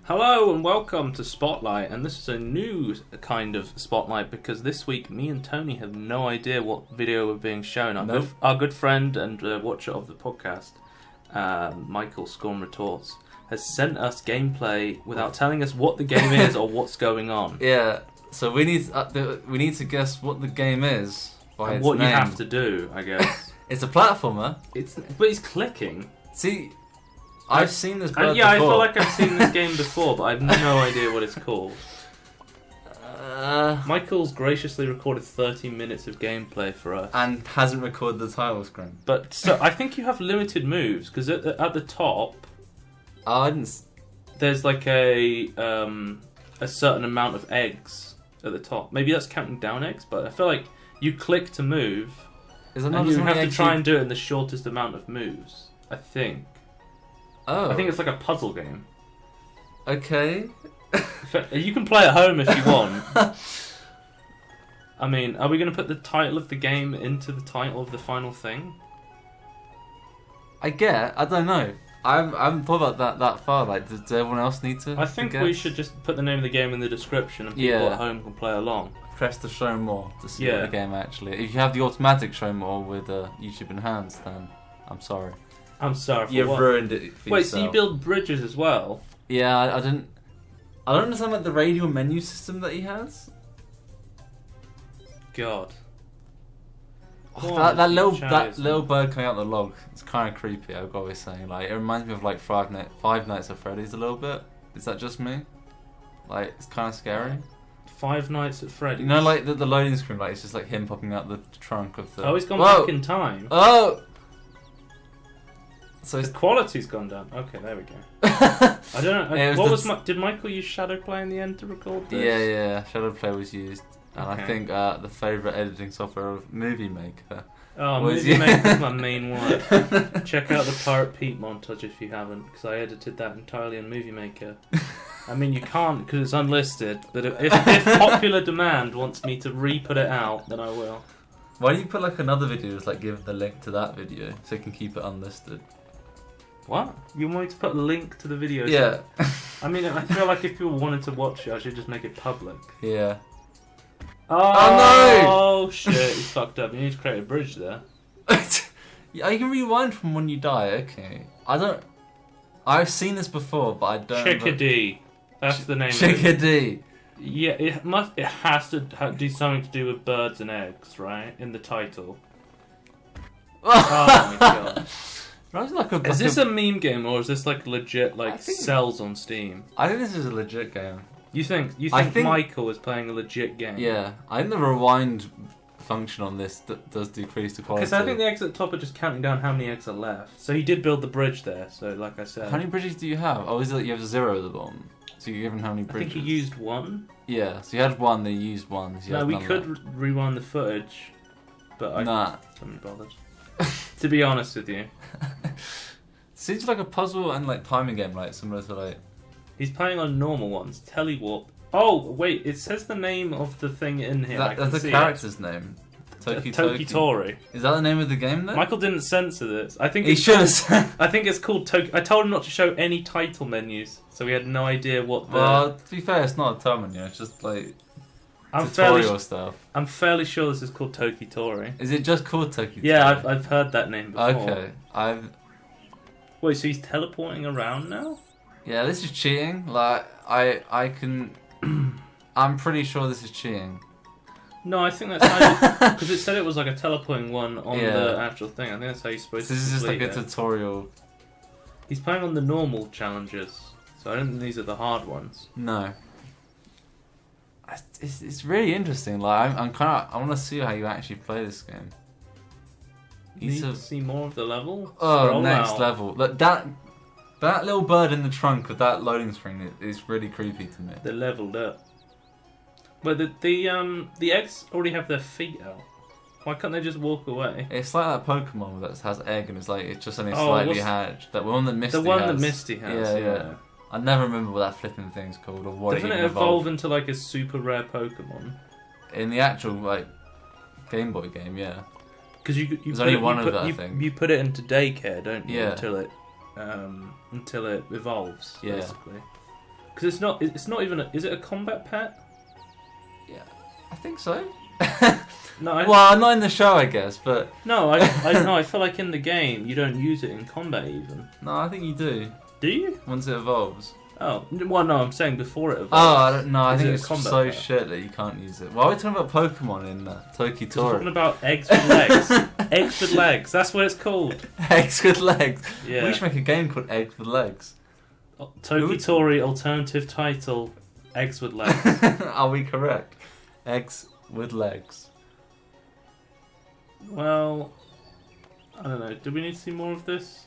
Hello and welcome to Spotlight, and this is a new kind of Spotlight because this week me and Tony have no idea what video we're being shown. Our good friend and watcher of the podcast, Michael Scawn Retorts, has sent us gameplay without telling us what the game is or what's going on. Yeah, so we need to guess what the game is by and its what name. you have to do, I guess. It's a platformer. But he's clicking. See, I've seen this bird yeah, before. I feel like I've seen this game before, but I have no idea what it's called. Michael's graciously recorded 30 minutes of gameplay for us. And hasn't recorded the title screen. But so I think you have limited moves, because at the top, Oh, I didn't... there's like a certain amount of eggs at the top. Maybe that's counting down eggs, but I feel like you click to move, and you have to try and do it in the shortest amount of moves, I think. Oh. I think it's like a puzzle game. Okay. You can play at home if you want. I mean, are we going to put the title of the game into the title of the final thing? I don't know. I haven't thought about that far. Like, does everyone else need to? I think we should just put the name of the game in the description and people at home can play along. Press the show more to see what the game actually. If you have the automatic show more with YouTube Enhanced, then I'm sorry. I'm sorry for You've what? ruined it for Wait, yourself. so you build bridges as well? Yeah, I don't understand like the radial menu system that he has. God. Oh, that little bird coming out the log, it's kind of creepy. I've got to say, like it reminds me of like Five Nights at Freddy's a little bit. Is that just me? Like it's kind of scary. Five Nights at Freddy's. You know, like the loading screen, like it's just like him popping out the trunk of the. Oh, he's gone back in time. Oh. So the quality's gone down. Okay, there we go. I don't know. Did Michael use Shadowplay in the end to record this? Yeah. Shadowplay was used, and I think the favourite editing software of Movie Maker. Oh, Movie Maker's my main one. Check out the Pirate Pete montage if you haven't, because I edited that entirely on Movie Maker. I mean, you can't because it's unlisted, but if popular demand wants me to re-put it out, then I will. Why don't you put like another video, just like give the link to that video, so you can keep it unlisted? What? You want me to put a link to the video? Yeah. I mean, I feel like if people wanted to watch it, I should just make it public. Yeah. Oh no! Oh shit, you fucked up. You need to create a bridge there. Yeah, you can rewind from when you die, okay. I've seen this before, but I don't... Chickadee. That's the name Chickadee. of it. Yeah, it has to do something to do with birds and eggs, right? In the title. Oh my god. Is this a meme game or is this like legit sells on Steam? I think this is a legit game. You think Michael is playing a legit game? Yeah, I think the rewind function on this does decrease the quality. Because I think the eggs at the top are just counting down how many eggs are left. So he did build the bridge there. So like I said, how many bridges do you have? Oh, is it you have 0 at the bottom? So you're given how many bridges? I think he used 1. Yeah, so you had 1, then you used 1. So no, we could rewind the footage, but I haven't bothered. To be honest with you. Seems like a puzzle and like timing game, like similar to like. He's playing on normal ones. Telewarp. Oh wait, it says the name of the thing in here. That's the character's name. Tokitori. Is that the name of the game then? Michael didn't censor this. I think he should have. I think it's called Toki. I told him not to show any title menus, so we had no idea what the. Well, to be fair, it's not a title menu. It's just like tutorial stuff. I'm fairly sure this is called Tokitori. Is it just called Tokitori? Yeah, I've heard that name before. Okay, Wait, so he's teleporting around now? Yeah, this is cheating. Like, I can... I'm pretty sure this is cheating. No, I think that's how because it said it was like a teleporting one on the actual thing. I think that's how you're supposed to This is just like a it. tutorial. He's playing on the normal challenges, so I don't think these are the hard ones. No. It's really interesting. Like, I want to see how you actually play this game. Need to see more of the level? Oh, next level. Look, that little bird in the trunk with that loading screen is really creepy to me. They're leveled up. But the eggs already have their feet out. Why can't they just walk away? It's like that Pokemon that has egg and it's just only slightly hatched. That one that Misty has. The one that Misty has. Yeah. I never remember what that flipping thing's called or what Doesn't it evolve into like a super rare Pokemon? In the actual like Game Boy game, yeah. Because there's only one of that, I think. You put it into daycare, don't you? Yeah. Until it evolves, basically. Because it's not even. Is it a combat pet? Yeah, I think so. No. Well, not in the show, I guess, but no. I feel like in the game you don't use it in combat even. No, I think you do. Do you? Once it evolves. Oh, well, no, I'm saying before it evolves. Oh, I don't know. I think it's so pet? shit that you can't use it. Why are we talking about Pokemon in Toki We're Tori? talking about eggs with legs. Eggs with legs. That's what it's called. Eggs with legs. Yeah. We should make a game called Eggs with Legs. Toki Tori alternative title: Eggs with legs. Are we correct? Eggs with legs. Well, I don't know. Do we need to see more of this?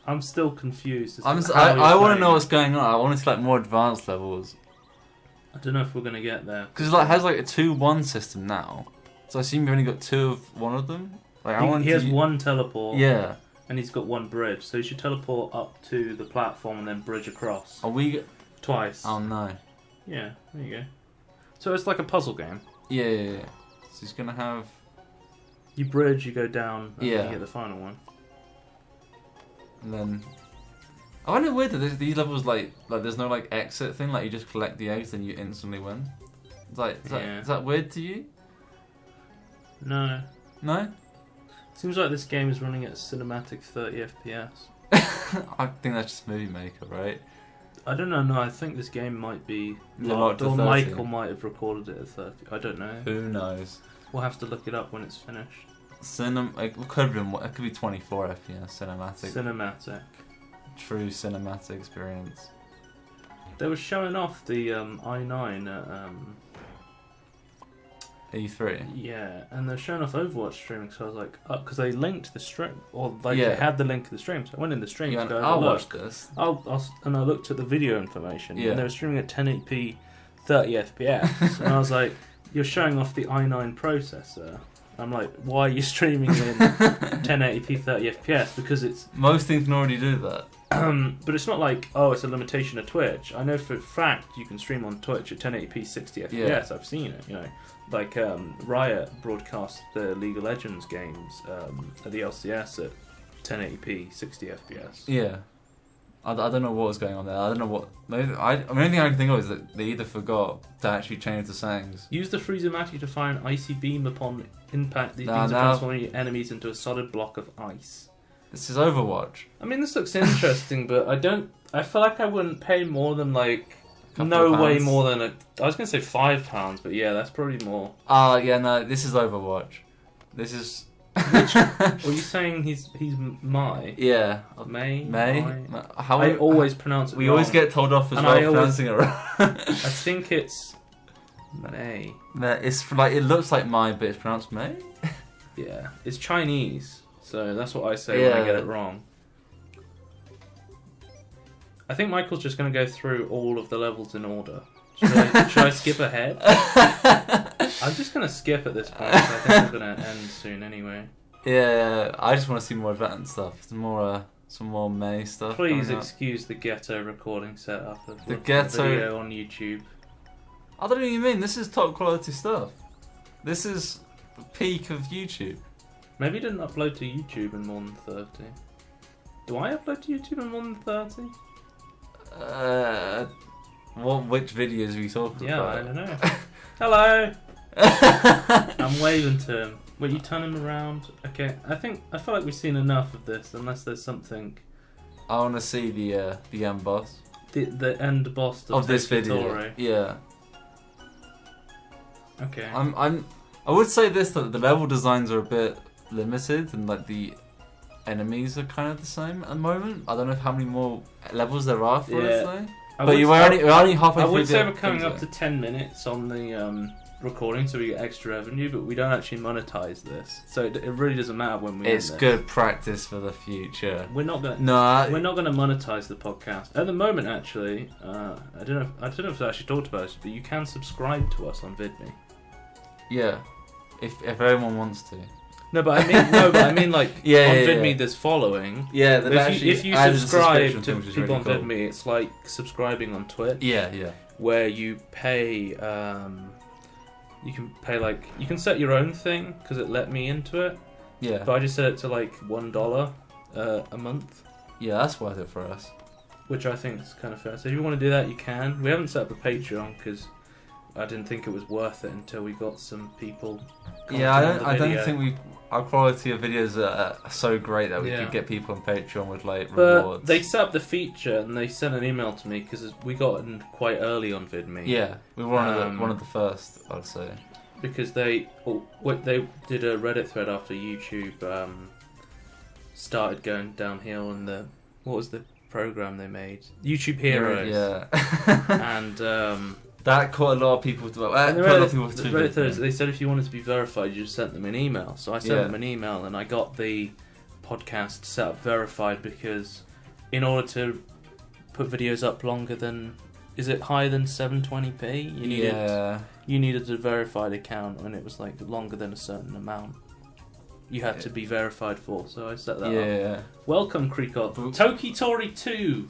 I'm still confused. I want to know what's going on. I want to see like more advanced levels. I don't know if we're gonna get there Because it has like a 2-1 system now, so I assume you've only got 2 of one of them. Like he has one teleport. Yeah. And he's got one bridge, so he should teleport up to the platform and then bridge across. Are we twice? Oh no. Yeah, there you go. So it's like a puzzle game. Yeah. So he's gonna have. You bridge, you go down, and Yeah. then you get the final one. And then. I find it weird that these levels like there's no like exit thing. Like you just collect the eggs, then you instantly win. It's like is that weird to you? No. No. Seems like this game is running at cinematic 30 FPS. I think that's just Movie Maker, right? I don't know. No, I think this game might be locked or 30. Michael might have recorded it at 30. I don't know. Who knows? We'll have to look it up when it's finished. It could have been. It could be 24 FPS cinematic. Cinematic. True cinematic experience. They were showing off the i9 at E3. Yeah, and they're showing off Overwatch streaming, so I was like, because they linked the stream, or they had the link to the stream, so I went in the stream to go I'll watch this. And I looked at the video information, Yeah. and they were streaming at 1080p 30 FPS, and I was like, you're showing off the i9 processor. I'm like, why are you streaming in 1080p 30 FPS? Because it's... Most things can already do that. But it's not like, oh, it's a limitation of Twitch. I know for a fact you can stream on Twitch at 1080p 60 FPS. Yeah. I've seen it, you know. Like, Riot broadcast the League of Legends games at the LCS at 1080p 60 FPS. Yeah. I don't know what was going on there. I don't know what... the only thing I can think of is that they either forgot to actually change the settings. Use the Freezer Magic to fire an icy beam upon impact. These beams are transforming enemies into a solid block of ice. This is Overwatch. I mean, this looks interesting, but I feel like I wouldn't pay more than like... way more than I was going to say £5, but yeah, that's probably more. Yeah, no, this is Overwatch. This is... Were you saying he's Mai? Yeah. May? How I always pronounce it We wrong. always get told off as well pronouncing it wrong. I think it's May. It's like, it looks like Mai, but it's pronounced May? Yeah. It's Chinese, so that's what I say when I get it wrong. I think Michael's just going to go through all of the levels in order. Should I skip ahead? I'm just going to skip at this point, because I think we're going to end soon anyway. Yeah, I just want to see more advanced stuff. Some more May stuff. Please excuse the ghetto recording setup of the ghetto video on YouTube. I don't know what you mean. This is top quality stuff. This is the peak of YouTube. Maybe he didn't upload to YouTube in more than 30. Do I upload to YouTube in more than 30? Which videos are we talking about? Yeah, I don't know. Hello! I'm waving to him. Wait, you turn him around? Okay, I feel like we've seen enough of this, unless there's something... I want to see the end boss. The end boss of this video. Tori. Yeah. Okay. I would say this, that the level designs are a bit limited, and like the enemies are kind of the same at the moment. I don't know how many more levels there are for it though. But we're only halfway through. I would say we're coming up to 10 minutes on the recording, so we get extra revenue, but we don't actually monetize this, so it really doesn't matter when we. It's good practice for the future. We're not gonna. We're not gonna monetize the podcast at the moment. Actually, I don't know if I actually talked about this, but you can subscribe to us on VidMe. Yeah, if everyone wants to. No, but I mean like on VidMe there's following. Yeah, if you subscribe to people on VidMe, it's like subscribing on Twitch. Yeah. Where you pay, you can set your own thing because it let me into it. Yeah. But I just set it to like $1 a month. Yeah, that's worth it for us. which I think is kind of fair. So if you want to do that, you can. We haven't set up a Patreon because I didn't think it was worth it until we got some people. Yeah, I don't think our quality of videos are so great that we could get people on Patreon with like rewards. But they set up the feature and they sent an email to me because we got in quite early on VidMe. Yeah, we were one of the first, I'd say. Because they did a Reddit thread after YouTube started going downhill, and what was the program they made? YouTube Heroes. Yeah. And that caught a lot of people. Reddit threads, they said if you wanted to be verified, you just sent them an email. So I sent them an email, and I got the podcast set up verified because in order to put videos up longer than, is it higher than 720p? You needed a verified account, and it was like longer than a certain amount you had to be verified for. So I set that up. Yeah. Welcome, Creekot. Tokitori 2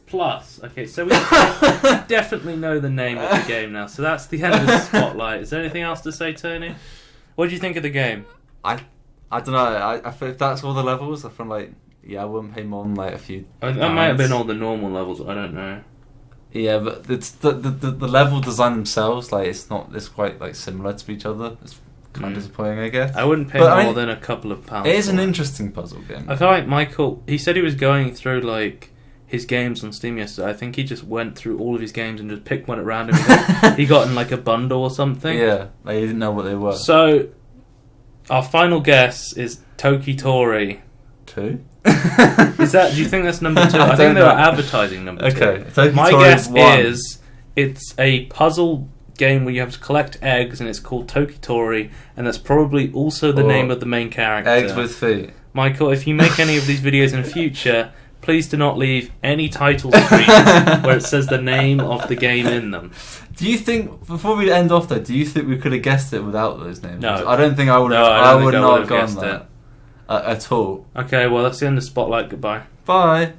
Plus. Okay, so we definitely know the name of the game now. So that's the end of the spotlight. Is there anything else to say, Tony? What did you think of the game? I don't know. I feel if that's all the levels, I feel like I wouldn't pay more than like a few. That might have been all the normal levels. I don't know. Yeah, but it's the level design themselves. Like it's quite like similar to each other. It's kind of disappointing, I guess. I wouldn't pay more than a couple of pounds. It is an interesting puzzle game. I feel like Michael. He said he was going through like his games on Steam yesterday. I think he just went through all of his games and just picked one at random. He got in like a bundle or something. Yeah, like he didn't know what they were. So our final guess is Tokitori 2. Is that? Do you think that's number 2? I think they were advertising number 2. Okay, my guess is it's a puzzle game where you have to collect eggs, and it's called Tokitori, and that's probably also the name of the main character. Eggs with feet. Michael, if you make any of these videos in the future, please do not leave any title screens where it says the name of the game in them. Do you think, before we end off though, do you think we could have guessed it without those names? No. I don't think I would. I would not have gone that at all. Okay, well that's the end of Spotlight. Goodbye. Bye.